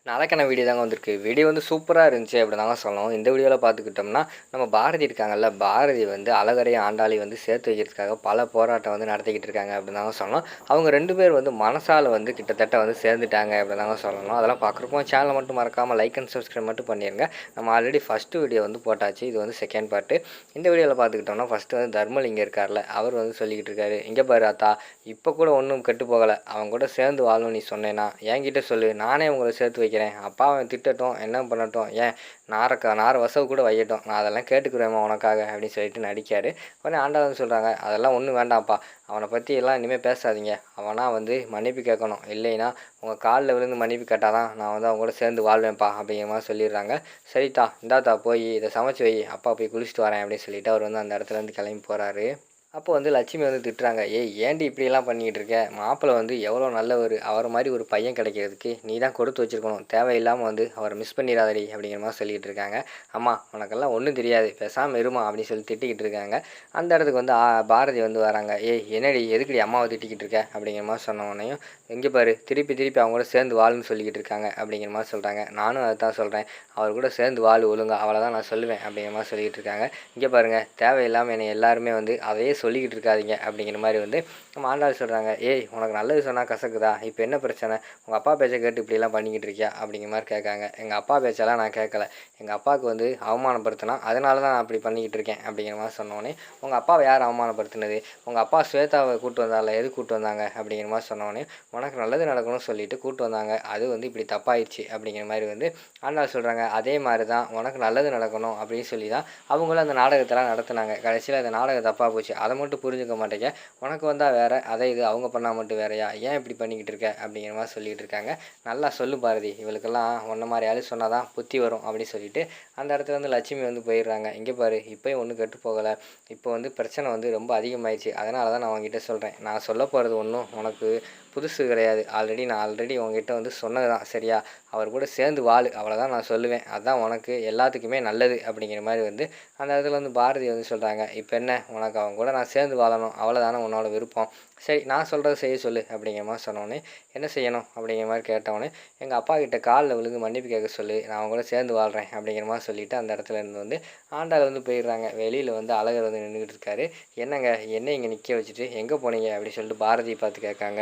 நாளைக்கான வீடியோ தாங்க வந்திருக்கு. வீடியோ வந்து சூப்பரா இருந்துச்சு அப்படி தாங்க சொல்லணும். இந்த வீடியோல பார்த்துக்கிட்டோம்னா, நம்ம பாரதி இருக்காங்கல்ல, பாரதி வந்து அழகரையும், ஆண்டாளையும் வந்து சேர்த்து வைக்கிறதுக்காக பல போராட்டம் வந்து நடத்திக்கிட்டு இருக்காங்க அப்படின்னு தாங்க சொல்லணும். அவங்க 2 பேர் வந்து மனசால வந்து கிட்டத்தட்ட வந்து சேர்ந்துட்டாங்க அப்படி தாங்க சொல்லணும். அதெல்லாம் பார்க்குறப்போ சேனலை மட்டும் மறக்காம லைக் அண்ட் சப்ஸ்கிரைப் மட்டும் பண்ணிருங்க. நம்ம ஆல்ரெடி ஃபர்ஸ்ட் வீடியோ வந்து போட்டாச்சு. இது வந்து செகண்ட் பார்ட்டு. இந்த வீடியோல பார்த்துக்கிட்டோம்னா, ஃபர்ஸ்ட் வந்து தர்மலிங்கம் இருக்கார்ல, அவர் வந்து சொல்லிக்கிட்டு இருக்காரு. "இங்க பாரு ஆத்தா, இப்போ கூட ஒன்றும் கெட்டு போகலை. அவன் கூட சேர்ந்து வாழணும் நீ சொன்னேன்னா என்கிட்ட சொல்லு, நானே உங்களை சேர்த்து வைக்கிறேன். அப்பா அவன் திட்டட்டும், என்ன பண்ணட்டும், ஏன் நார வசவு கூட வையட்டும், நான் அதெல்லாம் கேட்டுக்கிறேம்மா உனக்காக" அப்படின்னு சொல்லிட்டு நடிக்காரு. உடனே ஆண்டாள் வந்து சொல்கிறாங்க, "அதெல்லாம் ஒன்றும் வேண்டாம்ப்பா, அவனை பற்றி எல்லாம் இனிமேல் பேசாதீங்க. அவனா வந்து மன்னிப்பு கேட்கணும், இல்லைன்னா உங்கள் காலில் விழுந்து மன்னிப்பு கேட்டாதான் நான் வந்து அவங்க கூட சேர்ந்து வாழ்வேன்ப்பா" அப்படிங்கிற மாதிரி சொல்லிடுறாங்க. "சரித்தா, இந்தாத்தா போய் இதை சமைச்சு வை, அப்பா போய் குளிச்சுட்டு வரேன்" அப்படின்னு சொல்லிட்டு அவர் வந்து அந்த இடத்துல இருந்து கிளம்பி போகிறாரு. அப்போ வந்து லட்சுமி வந்து திட்டுறாங்க, "ஏய் ஏன்டி இப்படியெல்லாம் பண்ணிக்கிட்டு இருக்க? மாப்பிள்ளை வந்து எவ்வளோ நல்லவர், அவரை மாதிரி ஒரு பையன் கிடைக்கிறதுக்கு நீ தான் கொடுத்து வச்சிருக்கணும், தேவையில்லாமல் வந்து அவரை மிஸ் பண்ணிடாதடி" அப்படிங்கிற மாதிரி சொல்லிகிட்டு இருக்காங்க. "அம்மா உனக்கெல்லாம் ஒன்றும் தெரியாது, பேசாமல் இருமா" அப்படின்னு சொல்லி திட்டிக்கிட்டு இருக்காங்க. அந்த இடத்துக்கு வந்து பாரதி வந்து வராங்க. "ஏய் என்னடி, எதுக்குடி அம்மாவை திட்டிக்கிட்டு இருக்க" அப்படிங்கிற மாதிரி சொன்ன உடனேயும், "எங்கே பாரு, திருப்பி திருப்பி அவங்க கூட சேர்ந்து வாழுன்னு சொல்லிக்கிட்டு இருக்காங்க" அப்படிங்கிற மாதிரி சொல்கிறாங்க. "நானும் அதை தான் சொல்கிறேன், அவர் கூட சேர்ந்து வாழு ஒழுங்கா, அவ்வளோதான் நான் சொல்லுவேன்" அப்படிங்கிற மாதிரி சொல்லிக்கிட்டு இருக்காங்க. "இங்கே பாருங்கள், தேவையில்லாமல் என்னை எல்லாருமே வந்து அதையே சொல்லிக்கிட்டு இருக்காதீங்க" அப்படிங்கிற மாதிரி வந்து நம்ம ஆண்டாள் சொல்கிறாங்க. "ஏய் உனக்கு நல்லது சொன்னால் கசக்குதா? இப்போ என்ன பிரச்சனை? உங்கள் அப்பா பேச்சை கேட்டு இப்படிலாம் பண்ணிக்கிட்டு இருக்கியா" அப்படிங்கிற மாதிரி கேட்காங்க. "எங்கள் அப்பா பேச்செல்லாம் நான் கேட்கல, எங்கள் அப்பாவுக்கு வந்து அவமானப்படுத்தினா அதனால தான் நான் அப்படி பண்ணிக்கிட்டு இருக்கேன்" அப்படிங்கிற மாதிரி சொன்னோடனே, "உங்கள் அப்பாவை யார் அவமானப்படுத்தினது? உங்கள் அப்பா ஸ்வேதாவை கூப்பிட்டு வந்தால, எது கூப்பிட்டு வந்தாங்க" அப்படிங்கிற மாதிரி சொன்னோடனே, "உனக்கு நல்லது நடக்கணும்னு சொல்லிட்டு கூப்பிட்டு வந்தாங்க, அது வந்து இப்படி தப்பாயிடுச்சு" அப்படிங்கிற மாதிரி வந்து ஆண்டாள் சொல்கிறாங்க. "அதே மாதிரி தான் உனக்கு நல்லது நடக்கணும் அப்படின்னு சொல்லி தான் அவங்களும் அந்த நாடகத்தெல்லாம் நடத்துனாங்க, கடைசியில் அந்த நாடகம் தப்பாக போச்சு, அதை மட்டும் புரிஞ்சுக்க மாட்டேங்க. உனக்கு வந்தால் வேறு, அதை இது அவங்க பண்ணால் மட்டும் வேறையா, ஏன் இப்படி பண்ணிக்கிட்டு இருக்க" அப்படிங்கிற மாதிரி சொல்லிகிட்டு இருக்காங்க. "நல்லா சொல்லு பாரதி, இவளுக்கெல்லாம் உன்ன மாதிரி ஆளு சொன்னால் தான் புத்தி வரும்" அப்படின்னு சொல்லிட்டு அந்த இடத்துல வந்து லட்சுமி வந்து போயிடுறாங்க. "இங்கே பாரு, இப்போயும் ஒன்றும் கெட்டு போகலை, இப்போ வந்து பிரச்சனை வந்து ரொம்ப அதிகமாகிடுச்சு, அதனால தான் நான் உங்ககிட்ட சொல்கிறேன். நான் சொல்ல போகிறது ஒன்றும் உனக்கு புதுசு கிடையாது, நான் ஆல்ரெடி உங்ககிட்ட வந்து சொன்னது தான், சரியா? அவர் கூட சேர்ந்து வாழு, அவ்வளோதான் நான் சொல்லுவேன், அதுதான் உனக்கு எல்லாத்துக்குமே நல்லது" அப்படிங்கிற மாதிரி வந்து அந்த இடத்துல வந்து பாரதி வந்து சொல்கிறாங்க. "இப்போ என்ன, உனக்கு அவங்க கூட நான் சேர்ந்து வாழணும், அவ்வளோதானே உன்னோட விருப்பம், சரி நான் சொல்கிறத செய்ய சொல்லு" அப்படிங்கிற மாதிரி சொன்னோடனே, "என்ன செய்யணும்" அப்படிங்கிற மாதிரி கேட்டவொடனே, "எங்கள் அப்பா கிட்ட காலில் விழுந்து மன்னிப்பு கேட்க சொல்லு, நான் அவங்க கூட சேர்ந்து வாழ்கிறேன்" அப்படிங்கிற மாதிரி சொல்லிவிட்டு அந்த இடத்துல இருந்து வந்து ஆண்டாள் வந்து போயிடுறாங்க. வெளியில் வந்து அழகர் வந்து நின்றுக்கிட்டு இருக்காரு. "என்னங்க, என்ன இங்கே நிற்க வச்சுட்டு எங்கே போனீங்க" அப்படின்னு சொல்லிட்டு பாரதியை பார்த்து கேட்காங்க.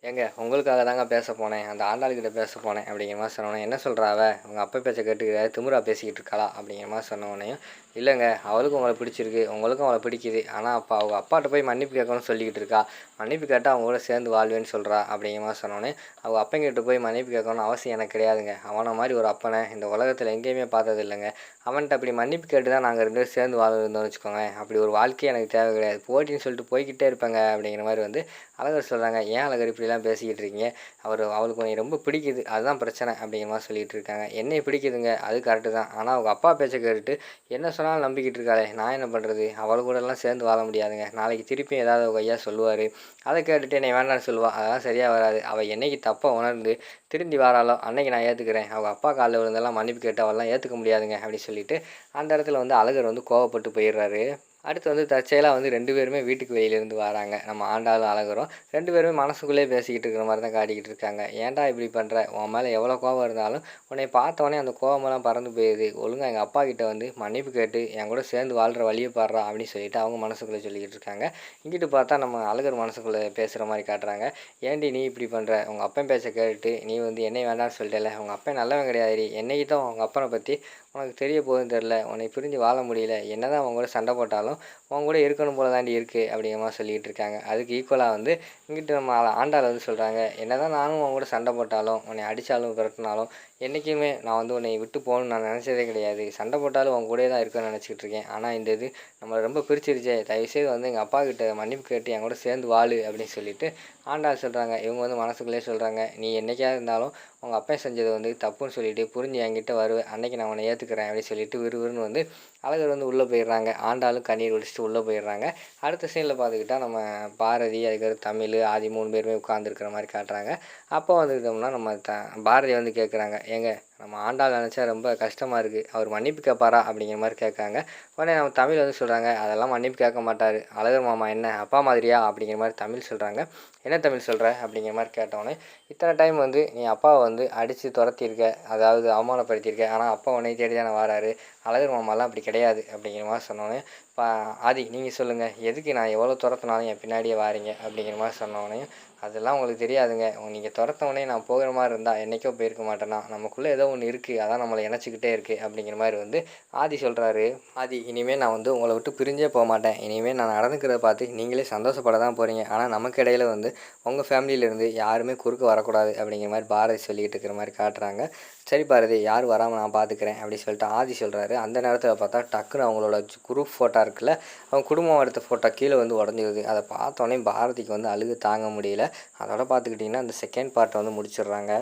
"ஏங்க உங்களுக்காக தாங்க பேச போனேன், அந்த ஆண்டாள்கிட்ட பேச போனேன்" அப்படிங்கிற மாதிரி சொன்னோன்னே, "என்ன சொல்கிறா அவ, உங்கள் அப்பா பேச்சை கேட்டுக்கிற திமிரா பேசிக்கிட்டு இருக்காளா" அப்படிங்கிற மாதிரி சொன்னோடனையும், "இல்லைங்க, அவளுக்கும் உங்களை பிடிச்சிருக்கு, உங்களுக்கும் அவளை பிடிக்குது, ஆனால் அப்போ அவங்க அப்பாட்ட போய் மன்னிப்பு கேட்கணும்னு சொல்லிக்கிட்டு இருக்கா, மன்னிப்பு கேட்டால் அவங்க கூட சேர்ந்து வாழ்வேன்னு சொல்கிறா" அப்படிங்கிற மாதிரி சொன்னோன்னே, "அவங்க அப்பங்கிட்ட போய் மன்னிப்பு கேட்கணும்னு அவசியம் எனக்கு கிடையாதுங்க, அவனை மாதிரி ஒரு அப்பனை இந்த உலகத்தில் எங்கேயுமே பார்த்தது இல்லைங்க, அவன்கிட்ட அப்படி மன்னிப்பு கேட்டு தான் நாங்கள் 2 பேரும் சேர்ந்து வாழ்ந்துருந்தோம்னு வச்சுக்கோங்களேன், அப்படி ஒரு வாழ்க்கையே எனக்கு தேவை கிடையாது, போட்டின்னு சொல்லிட்டு போய்கிட்டே இருப்பேங்க" அப்படிங்கிற மாதிரி வந்து அழகர் சொல்கிறாங்க. "ஏன் அழகர் இப்படிலாம் பேசிக்கிட்டு இருக்கீங்க, அவளுக்கு உன்னை ரொம்ப பிடிக்குது, அதுதான் பிரச்சனை" அப்படிங்கிற மாதிரி சொல்லிகிட்டு இருக்காங்க. "என்னை பிடிக்குதுங்க, அது கரெக்டு தான், ஆனால் அவங்க அப்பா பேச்சை கேட்டுட்டு என்ன சொன்னாலும் நம்பிக்கிட்டு இருக்காளே, நான் என்ன பண்ணுறது, அவள் கூடலாம் சேர்ந்து வாழ முடியாதுங்க, நாளைக்கு திருப்பியும் ஏதாவது அவங்க ஐயா சொல்லுவார், அதை கேட்டுட்டு என்னை வேண்டான்னு சொல்லுவாள், அதெல்லாம் சரியாக வராது, அவள் என்னைக்கு தப்பாக உணர்ந்து திருந்தி வாராளோ அன்னைக்கு நான் ஏற்றுக்கிறேன், அவங்க அப்பா காலில் விழுந்தெல்லாம் மன்னிப்பு கேட்டு அவள்லாம் ஏற்றுக்க முடியாதுங்க" அப்படின்னு சொல்லிட்டு அந்த இடத்துல வந்து அழகர் வந்து கோவப்பட்டு போயிடுறாரு. அடுத்து வந்து தற்செயலாக வந்து 2 பேருமே வீட்டுக்கு வெளியிலேருந்து வராங்க. நம்ம ஆண்டாளும் அழகரும் 2 பேருமே மனசுக்குள்ளேயே பேசிக்கிட்டு இருக்கிற மாதிரி தான் காட்டிக்கிட்டு இருக்காங்க. "ஏன்டா இப்படி பண்ணுற, உன் மேலே எவ்வளோ கோவம் இருந்தாலும் உன்னை பார்த்தோன்னே அந்த கோவமெல்லாம் பறந்து போயிடுது, ஒழுங்கா எங்கள் அப்பா கிட்ட வந்து மன்னிப்பு கேட்டு என் கூட சேர்ந்து வாழ்கிற வழியை பாடுறா" அப்படின்னு சொல்லிட்டு அவங்க மனசுக்குள்ளே சொல்லிக்கிட்டு இருக்காங்க. இங்கிட்டு பார்த்தா நம்ம அழகர் மனசுக்குள்ளே பேசுகிற மாதிரி காட்டுறாங்க. "ஏன்டி நீ இப்படி பண்ணுற, உங்கள் அப்பன் பேச்சை கேட்டுட்டு நீ வந்து என்னை வேண்டாம்னு சொல்லிட்டல, உங்கள் அப்பன் நல்லவன் கிடையாதுடி, என்னைக்கு தான் உங்கள் அப்பனை பற்றி உனக்கு தெரிய போகுதுன்னு தெரில, உன்னை பிரிஞ்சு வாழ முடியல, என்ன தான் அவங்க கூட சண்டை போட்டாலும் உன் கூட இருக்கணும் போல தாண்டி இருக்குது" அப்படிங்கிற மாதிரி சொல்லிக்கிட்டு இருக்காங்க. அதுக்கு ஈக்குவலாக வந்து இங்கிட்டு நம்ம ஆண்டாள் வந்து சொல்கிறாங்க. "என்ன தான் நானும் உன் கூட சண்டை போட்டாலும், உன்னை அடித்தாலும் விரட்டினாலும் என்றைக்குமே நான் வந்து உன்னை விட்டு போகணும்னு நான் நினச்சதே கிடையாது, சண்டை போட்டாலும் உன் கூடயே தான் இருக்கணும்னு நினச்சிக்கிட்டு இருக்கேன், ஆனால் இந்த இது நம்மளை ரொம்ப பிரிச்சிருச்சே, தயவுசெய்து வந்து எங்கள் அப்பா கிட்ட மன்னிப்பு கேட்டு என் கூட சேர்ந்து வாழு" அப்படின்னு சொல்லிட்டு ஆண்டாள் சொல்கிறாங்க. இவங்க வந்து மனசுக்குள்ளேயே சொல்கிறாங்க, "நீ என்றைக்காவது இருந்தாலும் உங்கள் அப்பா செஞ்சது வந்து தப்புன்னு சொல்லிட்டு புரிஞ்சு என்கிட்ட வருவேன், அன்னைக்கு நான் உன்னை ஏற்றுக்கிறேன்" அப்படின்னு சொல்லிட்டு விறுவிறுன்னு வந்து அழகர் வந்து உள்ளே போயிடுறாங்க. ஆண்டாளும் கண்ணீர் வடிச்சிட்டு உள்ளே போயிடுறாங்க. அடுத்த சீனில் பார்த்துக்கிட்டா நம்ம பாரதி, அதுக்கடுத்து தமிழ், ஆதி 3 பேருமே உட்காந்துருக்கிற மாதிரி காட்டுறாங்க. அப்போ வந்துக்கிட்டோம்னா நம்ம பாரதி வந்து கேட்குறாங்க, "ஏங்க நம்ம ஆண்டாள் நினச்சா ரொம்ப கஷ்டமாக இருக்குது. அவர் மன்னிப்பு கேட்பாரா அப்படிங்கிற மாதிரி கேட்காங்க. உடனே நம்ம தமிழ் வந்து சொல்கிறாங்க, அதெல்லாம் மன்னிப்பு கேட்க மாட்டார். அழகர் மாமா என்ன அப்பா மாதிரியா அப்படிங்கிற மாதிரி தமிழ் சொல்கிறாங்க. என்ன தமிழ் சொல்கிற அப்படிங்கிற மாதிரி கேட்டோடனே, இத்தனை டைம் வந்து நீ அப்பாவை வந்து அடித்து துரத்தியிருக்க, அதாவது அவமானப்படுத்தியிருக்க. ஆனால் அப்பா உன்னை தேடி தானே வாராரு. அழகர் மாமாலாம் அப்படி கிடையாது அப்படிங்கிற மாதிரி சொன்னோடனே, ஆதி நீங்கள் சொல்லுங்கள், எதுக்கு நான் எவ்வளோ துரத்துனாலும் என் பின்னாடியே வாரீங்க அப்படிங்கிற மாதிரி சொன்னோடனே, அதெல்லாம் உங்களுக்கு தெரியாதுங்க. நீங்கள் துரத்தவொடனே நான் போகிற மாதிரி இருந்தால் என்றைக்கோ போயிருக்க மாட்டேனா, நமக்குள்ளே ஏதோ ஒன்று இருக்குது, அதான் நம்மளை இணைச்சிக்கிட்டே இருக்குது அப்படிங்கிற மாதிரி வந்து ஆதி சொல்கிறாரு. ஆதி இனிமேல் நான் வந்து உங்களை விட்டு பிரிஞ்சே போக மாட்டேன். இனிமேல் நான் நடந்துக்கிறத பார்த்து நீங்களே சந்தோஷப்பட தான் போகிறீங்க. ஆனால் நமக்கு இடையில வந்து உங்கள் ஃபேமிலியிலேருந்து யாருமே குறுக்க வரக்கூடாது அப்படிங்கிற மாதிரி பாரதி சொல்லிக்கிட்டு இருக்கிற மாதிரி காட்டுறாங்க. சரி பாரதி, யார் வராமல் நான் பார்த்துக்கிறேன் அப்படின்னு சொல்லிட்டு ஆதி சொல்கிறாரு. அந்த நேரத்தில் பார்த்தா டக்குன்னு அவங்களோட குரூப் ஃபோட்டோ இருக்குல்ல, அவங்க குடும்பம் எடுத்த ஃபோட்டோ கீழே வந்து உடஞ்சிருது. அதை பார்த்தோன்னே பாரதிக்கு வந்து அழுகு தாங்க முடியல. அதோட பார்த்துக்கிட்டிங்கன்னா அந்த செகண்ட் பார்ட்டை வந்து முடிச்சிடுறாங்க.